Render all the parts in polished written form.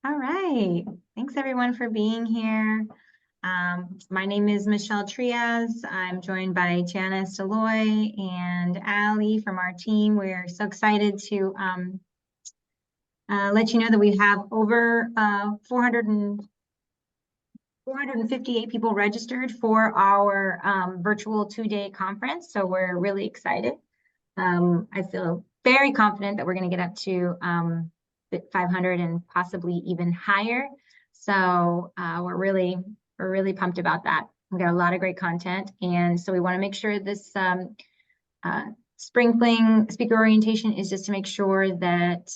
All right. Thanks everyone for being here. My name is Michelle Trias. I'm joined by Janice Deloy and Allie from our team. We're so excited to let you know that we have over 458 people registered for our virtual 2-day conference. So we're really excited. I feel very confident that we're going to get up to 500 and possibly even higher. So we're really pumped about that. We got a lot of great content, and so we want to make sure this Spring Fling speaker orientation is just to make sure that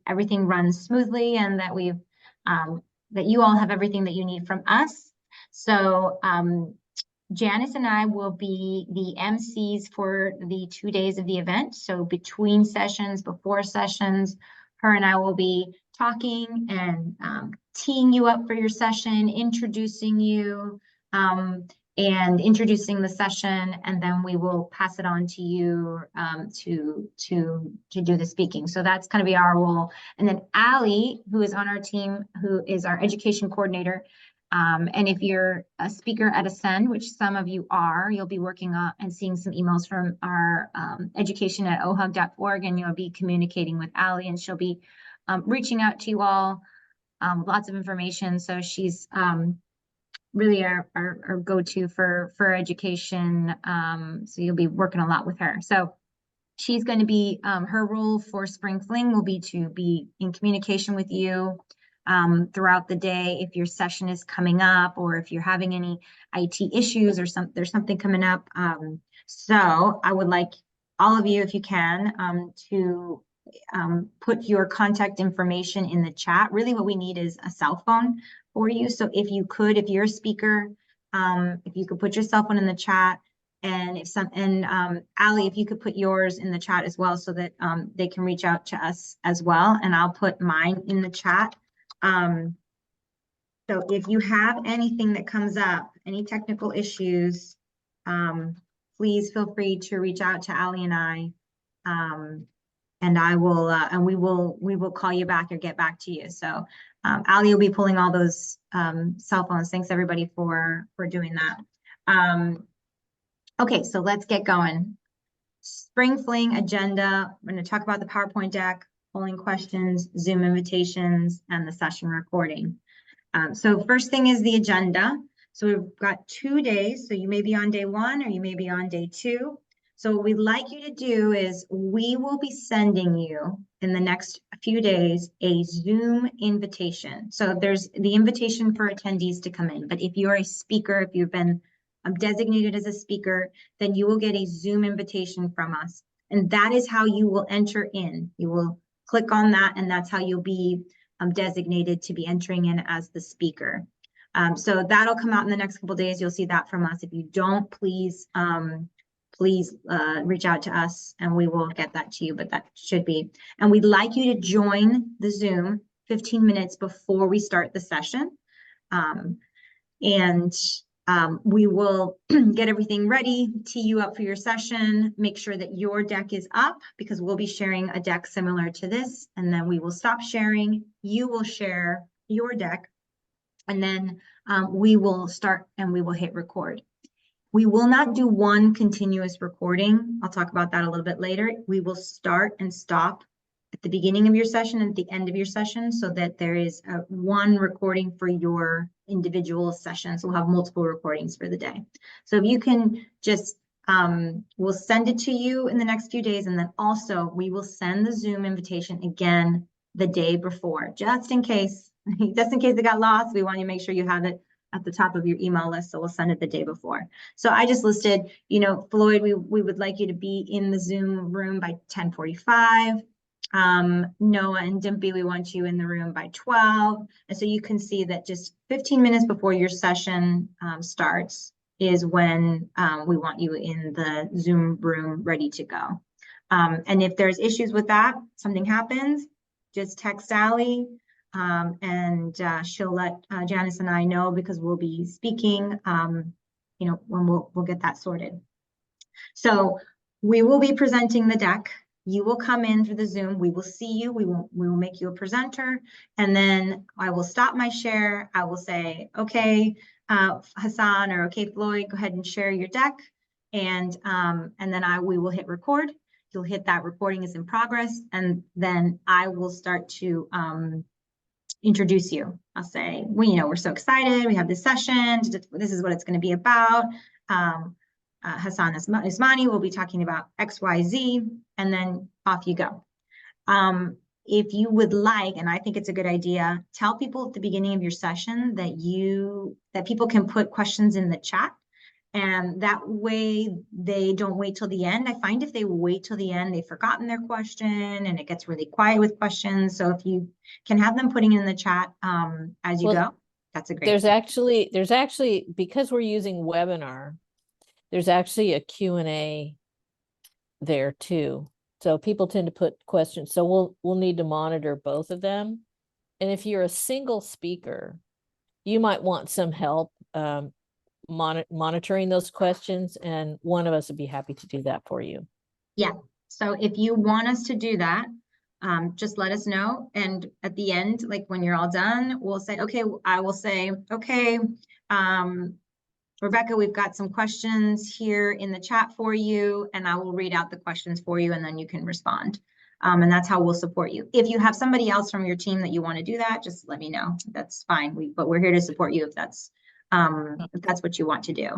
everything runs smoothly and that that you all have everything that you need from us. So Janice and I will be the MCs for the 2 days of the event. So between sessions, before sessions, her and I will be talking and teeing you up for your session, introducing you, and introducing the session, and then we will pass it on to you to do the speaking. So that's going to be our role. And then Allie, who is on our team, who is our education coordinator. And if you're a speaker at Ascend, which some of you are, you'll be working on and seeing some emails from our education@ohug.org, and you'll be communicating with Allie, and she'll be reaching out to you all lots of information. So she's really our go-to for education. So you'll be working a lot with her. So she's going to be, her role for Spring Fling will be to be in communication with you throughout the day if your session is coming up or if you're having any IT issues or there's something coming up. So I would like all of you, if you can, to put your contact information in the chat. Really what we need is a cell phone for you. So if you're a speaker, if you could put your cell phone in the chat, and Allie, if you could put yours in the chat as well so that they can reach out to us as well, and I'll put mine in the chat. So if you have anything that comes up, any technical issues, please feel free to reach out to Allie and I, and I will, and we will call you back or get back to you. So Allie will be pulling all those cell phones. Thanks everybody for doing that. Okay, so let's get going. Spring Fling agenda. We're going to talk about the PowerPoint deck, polling questions, Zoom invitations, and the session recording. So first thing is the agenda. So we've got 2 days. So you may be on day 1 or you may be on day 2. So what we'd like you to do is we will be sending you in the next few days a Zoom invitation. So there's the invitation for attendees to come in. But if you're a speaker, if you've been designated as a speaker, then you will get a Zoom invitation from us. And that is how you will enter in. You will click on that, and that's how you'll be designated to be entering in as the speaker. So that'll come out in the next couple of days. You'll see that from us. If you don't, please reach out to us and we will get that to you, but that should be. And we'd like you to join the Zoom 15 minutes before we start the session. We will get everything ready, tee you up for your session, make sure that your deck is up because we'll be sharing a deck similar to this, and then we will stop sharing. You will share your deck, and then we will start and we will hit record. We will not do one continuous recording. I'll talk about that a little bit later. We will start and stop at the beginning of your session and at the end of your session so that there is one recording for your individual sessions. We'll have multiple recordings for the day. So if you can just, we'll send it to you in the next few days, and then also we will send the Zoom invitation again the day before, just in case it got lost. We want you to make sure you have it at the top of your email list, so we'll send it the day before. So I just listed, Floyd, we would like you to be in the Zoom room by 10:45. Noah and Dimpy, we want you in the room by 12. And so you can see that just 15 minutes before your session starts is when we want you in the Zoom room ready to go. And if there's issues with that, something happens, just text Allie and she'll let Janice and I know, because we'll be speaking, when we'll get that sorted. So we will be presenting the deck. You will come in through the Zoom. We will see you. We will make you a presenter. And then I will stop my share. I will say, okay, Hassan, or okay, Floyd, go ahead and share your deck. And then we will hit record. You'll hit that recording is in progress. And then I will start to introduce you. I'll say, well, we're so excited. We have this session. This is what it's going to be about. Hassan Ismani will be talking about XYZ, and then off you go. If you would like, and I think it's a good idea, tell people at the beginning of your session that people can put questions in the chat. And that way they don't wait till the end. I find if they wait till the end, they've forgotten their question and it gets really quiet with questions. So if you can have them putting in the chat as you go, that's a great There's actually, because we're using webinar, there's actually a Q&A there too. So people tend to put questions. So we'll need to monitor both of them. And if you're a single speaker, you might want some help monitoring those questions, and one of us would be happy to do that for you. Yeah. So if you want us to do that, just let us know. And at the end, like when you're all done, we'll say, okay, I will say, okay, Rebecca, we've got some questions here in the chat for you, and I will read out the questions for you, and then you can respond. And that's how we'll support you. If you have somebody else from your team that you want to do that, just let me know. That's fine. But we're here to support you if that's what you want to do.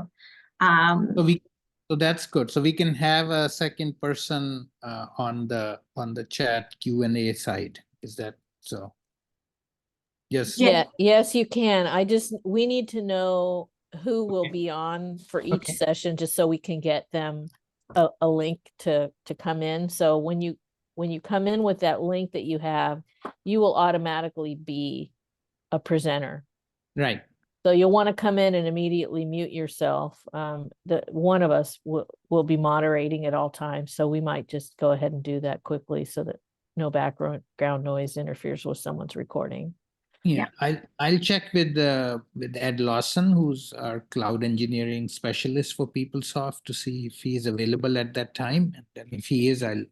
So that's good. So we can have a second person on the chat Q&A side. Is that so? Yes. Yeah. Yes, you can. We need to know who will be on for each session, just so we can get them a link to come in. So when you come in with that link that you have, you will automatically be a presenter. Right. So you'll want to come in and immediately mute yourself. One of us will be moderating at all times. So we might just go ahead and do that quickly so that no background noise interferes with someone's recording. Yeah, I'll check with Ed Lawson, who's our cloud engineering specialist for PeopleSoft, to see if he is available at that time. And then if he is, I'll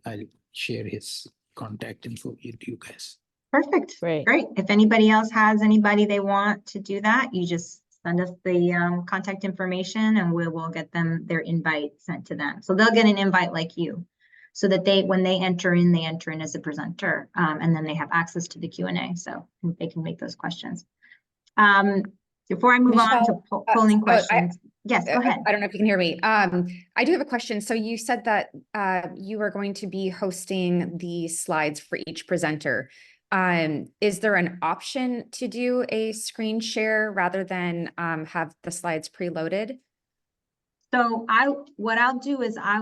share his contact info with you guys. Perfect. Great. If anybody else has anybody they want to do that, you just send us the contact information and we will get them their invite sent to them. So they'll get an invite like you, so that when they enter in as a presenter, and then they have access to the Q&A, so they can make those questions. Before I move on to polling questions. Yes, go ahead. I don't know if you can hear me. I do have a question. So you said that you are going to be hosting the slides for each presenter. Is there an option to do a screen share rather than have the slides preloaded? So what I'll do is I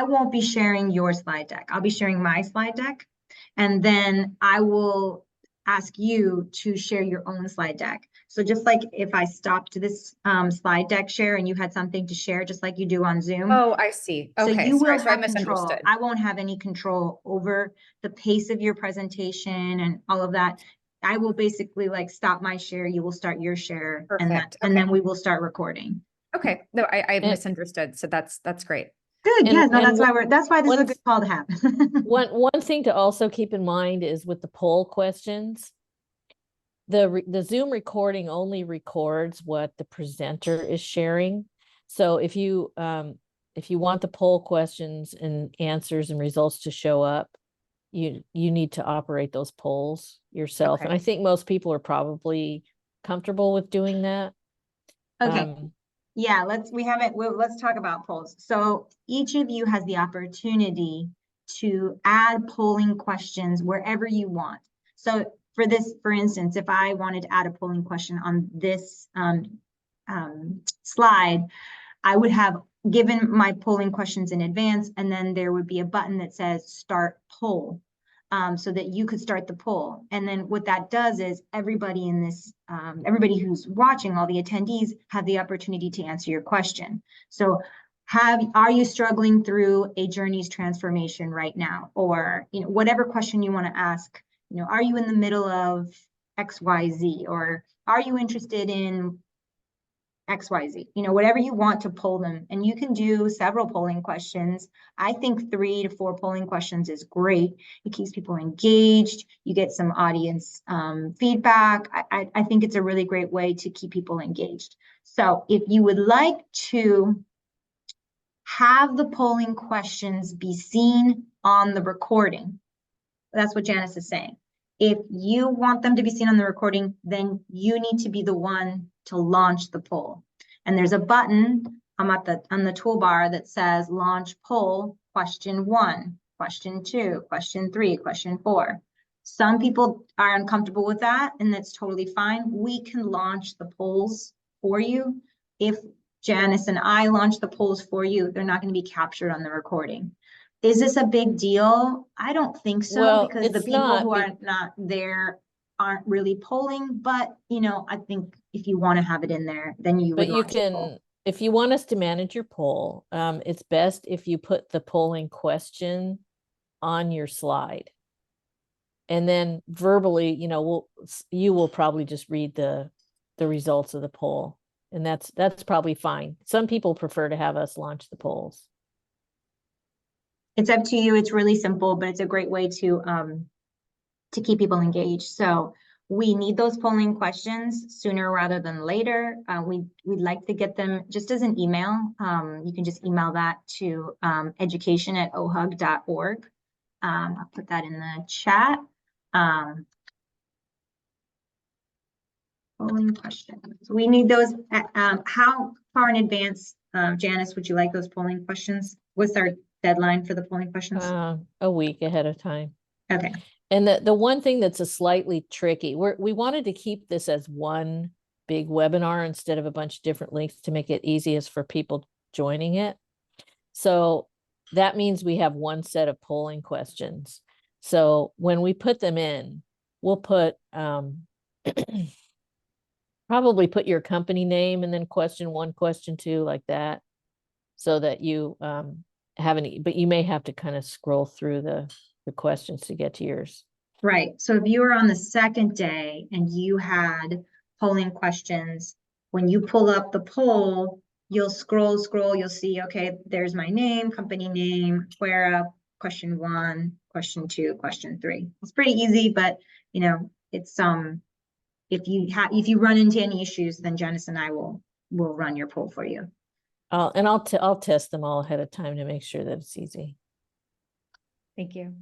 won't be sharing your slide deck. I'll be sharing my slide deck, and then I will ask you to share your own slide deck. So just like if I stopped this slide deck share and you had something to share, just like you do on Zoom. Oh, I see. Okay, so you will so I have control. I won't have any control over the pace of your presentation and all of that. I will basically like stop my share. You will start your share. Perfect. And then we will start recording. Okay. No, I misunderstood. So that's great. Good. Yes. No, that's why this is a good call to have. One thing to also keep in mind is with the poll questions, the Zoom recording only records what the presenter is sharing. So if you want the poll questions and answers and results to show up, you need to operate those polls yourself. Okay. And I think most people are probably comfortable with doing that. Okay. Yeah, let's talk about polls. So each of you has the opportunity to add polling questions wherever you want. So for instance, if I wanted to add a polling question on this slide, I would have given my polling questions in advance, and then there would be a button that says start poll. So that you could start the poll. And then what that does is everybody in this, everybody who's watching, all the attendees have the opportunity to answer your question. So are you struggling through a journeys transformation right now? Or, whatever question you want to ask, are you in the middle of XYZ? Or are you interested in XYZ, whatever you want to poll them. And you can do several polling questions. I think 3 to 4 polling questions is great. It keeps people engaged. You get some audience feedback. I think it's a really great way to keep people engaged. So if you would like to have the polling questions be seen on the recording, that's what Janice is saying. If you want them to be seen on the recording, then you need to be the one to launch the poll. And there's a button on the toolbar that says launch poll, question 1, question 2, question 3, question 4. Some people are uncomfortable with that, and that's totally fine. We can launch the polls for you. If Janice and I launch the polls for you, they're not going to be captured on the recording. Is this a big deal? I don't think so, Well, because the it's people not who are not there aren't really polling. But, I think if you want to have it in there, then you would But you launch the poll. can, if you want us to manage your poll, it's best if you put the polling question on your slide. And then verbally, you will probably just read the results of the poll. And that's probably fine. Some people prefer to have us launch the polls. It's up to you. It's really simple, but it's a great way to keep people engaged. So we need those polling questions sooner rather than later. We'd like to get them just as an email. You can just email that to education@ohug.org. I'll put that in the chat. Polling questions. We need those. How far in advance, Janice, would you like those polling questions? What's our deadline for the polling questions? A week ahead of time. Okay. And the one thing that's a slightly tricky, we wanted to keep this as one big webinar instead of a bunch of different links to make it easiest for people joining it. So that means we have one set of polling questions. So when we put them in, we'll put probably put your company name and then question 1, question 2, like that, so that you have any, but you may have to kind of scroll through the questions to get to yours. Right. So if you were on the second day and you had polling questions, when you pull up the poll, you'll scroll, you'll see, okay, there's my name, company name, where up, question 1, question 2, question 3. It's pretty easy, but it's if you run into any issues, then Janice and I will run your poll for you. And I'll test them all ahead of time to make sure that it's easy. Thank you.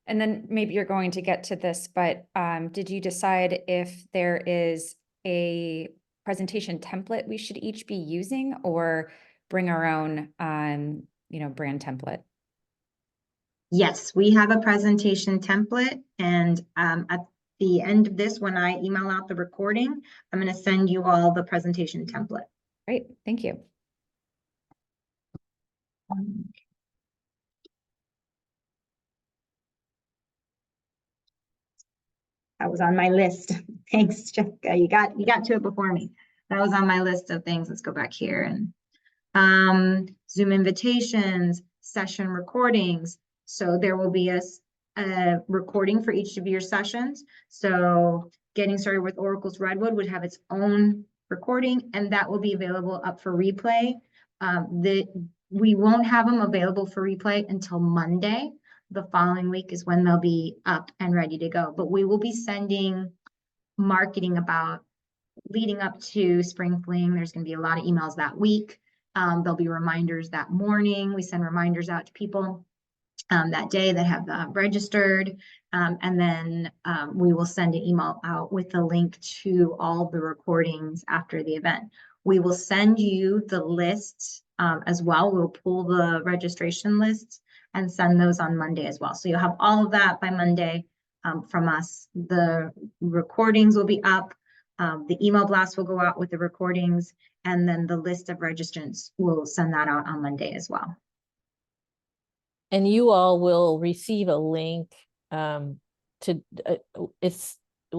And then maybe you're going to get to this, but did you decide if there is a presentation template we should each be using, or bring our own, brand template? Yes, we have a presentation template, and at the end of this, when I email out the recording, I'm going to send you all the presentation template. Great, thank you. That was on my list. Thanks, Jessica. You got to it before me. That was on my list of things. Let's go back here and Zoom invitations, session recordings. So there will be a recording for each of your sessions. So getting started with Oracle's Redwood would have its own recording, and that will be available up for replay. We won't have them available for replay until Monday. The following week is when they'll be up and ready to go. But we will be sending marketing about leading up to Spring Fling. There's going to be a lot of emails that week. There'll be reminders that morning. We send reminders out to people that day that have registered. And then we will send an email out with a link to all the recordings after the event. We will send you the lists as well. We'll pull the registration lists and send those on Monday as well. So you'll have all of that by Monday from us. The recordings will be up. The email blast will go out with the recordings, and then the list of registrants, we'll send that out on Monday as well. And you all will receive a link we'll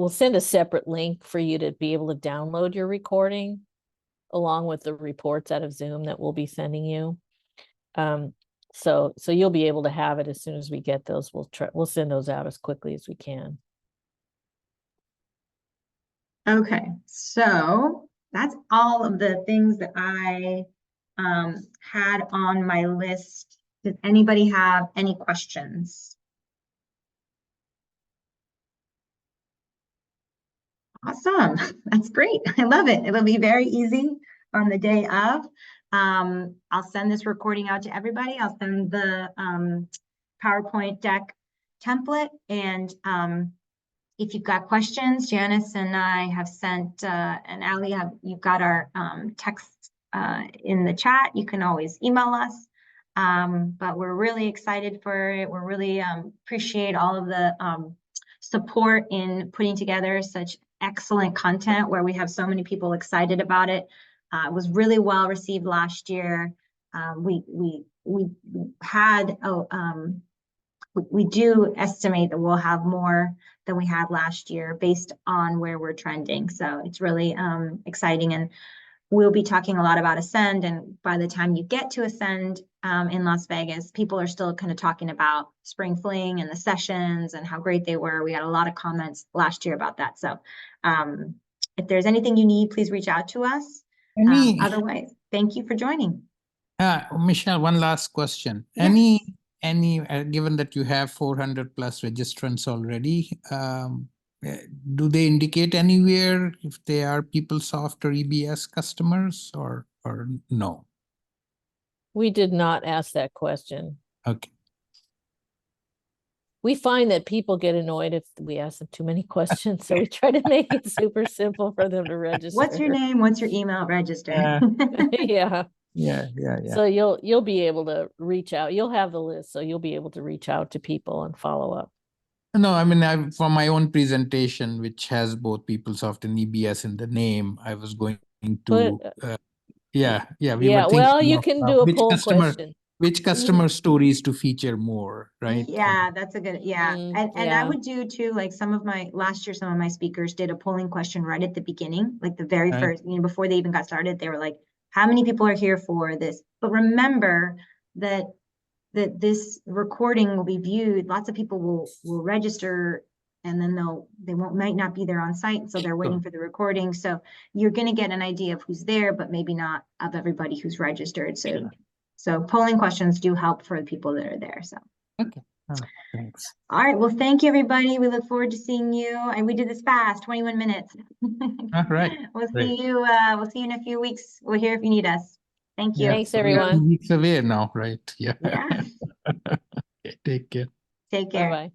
send a separate link for you to be able to download your recording along with the reports out of Zoom that we'll be sending you. So you'll be able to have it as soon as we get those. We'll send those out as quickly as we can. Okay, so that's all of the things that I had on my list. Does anybody have any questions? Awesome. That's great. I love it. It'll be very easy on the day of. I'll send this recording out to everybody. I'll send the PowerPoint deck template. And if you've got questions, Janice and I have sent, and Ali, you've got our text in the chat. You can always email us. But we're really excited for it. We're really appreciate all of the support in putting together such excellent content where we have so many people excited about it. It was really well received last year. We had we do estimate that we'll have more than we had last year based on where we're trending. So it's really exciting, and we'll be talking a lot about Ascend. And by the time you get to Ascend in Las Vegas, people are still kind of talking about Spring Fling and the sessions and how great they were. We had a lot of comments last year about that. So if there's anything you need, please reach out to us. Otherwise, thank you for joining. Michelle, one last question. Yes. Given that you have 400 plus registrants already, do they indicate anywhere if they are PeopleSoft or EBS customers or no? We did not ask that question. Okay. We find that people get annoyed if we ask them too many questions, so we try to make it super simple for them to register. What's your name? What's your email? Register. Yeah. Yeah. So you'll be able to reach out. You'll have the list, so you'll be able to reach out to people and follow up. No, I mean, for my own presentation, which has both PeopleSoft and EBS in the name, I was going to, we were well, thinking you of, can do a which poll customer, question. which customer stories to feature more, right? Yeah, that's a good, and I yeah. would do too, like last year, some of my speakers did a polling question right at the beginning, like the very Right. first, before they even got started, they were like, how many people are here for this? But remember that this recording will be viewed, lots of people will register, and then might not be there on site, so they're waiting for the recording. So you're gonna get an idea of who's there, but maybe not of everybody who's registered. So polling questions do help for the people that are there. So Okay. Thanks. all right, well, thank you, everybody. We look forward to seeing you. And we did this fast, 21 minutes. All right. We'll Great. see you in a few weeks. We're here if you need us. Thank you. Thanks, So we are everyone. 2 weeks away now, right? Yeah. Yes. Okay, take care. Take care. Bye-bye.